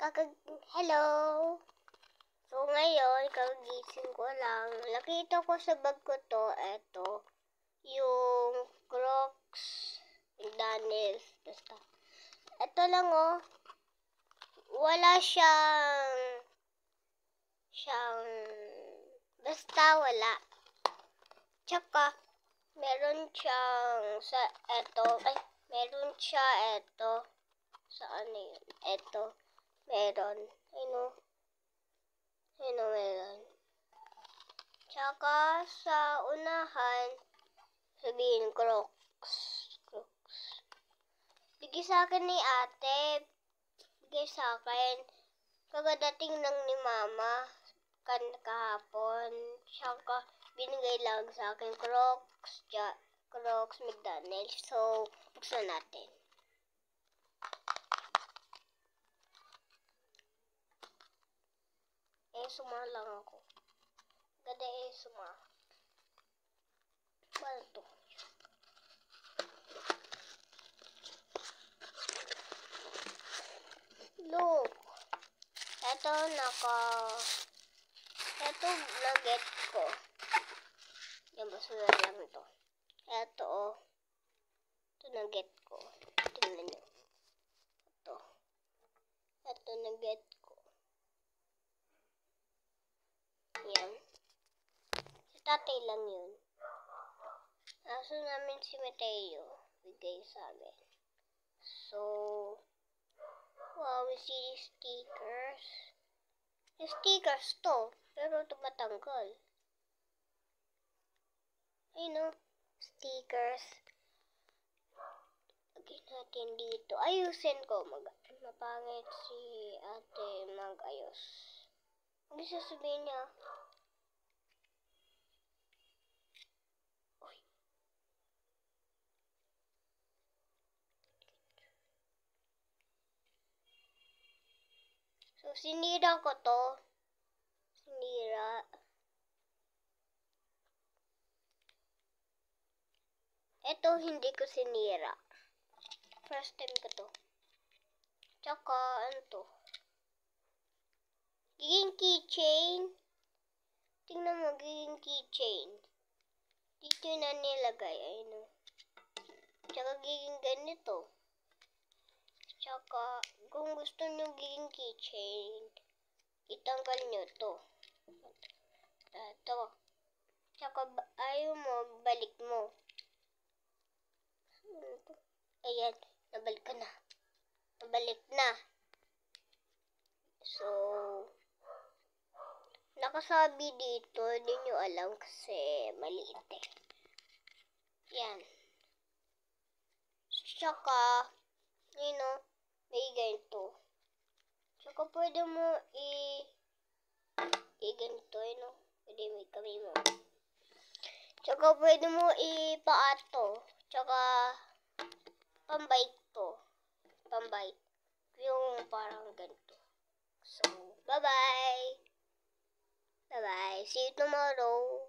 Hello! So, ngayon, kagising ko lang. Nakita ko sa bag ko to, eto, yung Crocs, Daniels, basta. Eto lang, oh. Wala siyang, basta wala. Tsaka, meron siyang, meron siya, eto, saan yun? Eto, meron, meron. Tsaka, sa unahan, sabihin, Crocs. Bigay sa akin ni ate, kagadating lang ni mama, kahapon, tsaka, binigay lang sa akin, Crocs, McDonald's. So, buksan natin. Suma lang ako. Ganda suma. Ano to? Look. Ito nugget ko. Yan, basura lang ito. Ito, oh. Ito nugget ko. Tingnan nyo. Ito nugget ko. Yan. Si tatay lang yun. Aso namin si Mateo. Bigay sa amin. So, wow, we see stickers. Yung stickers to. Pero ito matanggal. Ayun, stickers. Lagyan natin dito. Ayusin ko. Mapangit si ate mag-ayos. Ano sasabihin niya? Uy. So, sinira ko to. Ito, hindi ko sinira. First time ko to. Tsaka, ano to? Giging keychain. Tingnan mo, giging keychain. Dito na nilagay. Ayun. Tsaka, giging ganito. Tsaka, kung gusto nyo giging keychain, itanggal nyo to. Ito. Tsaka, ayaw mo, balik mo. Ayan, nabalik na. So, nakasabi dito, hindi nyo alam kasi maliit eh. Yan. Tsaka, may ganito. Tsaka pwede mo ganito, pwede may kamay mo. Tsaka pwede mo ipaato. Tsaka, pambike to. Pambike. Yung parang ganito. So, bye-bye. Bye-bye. See you tomorrow.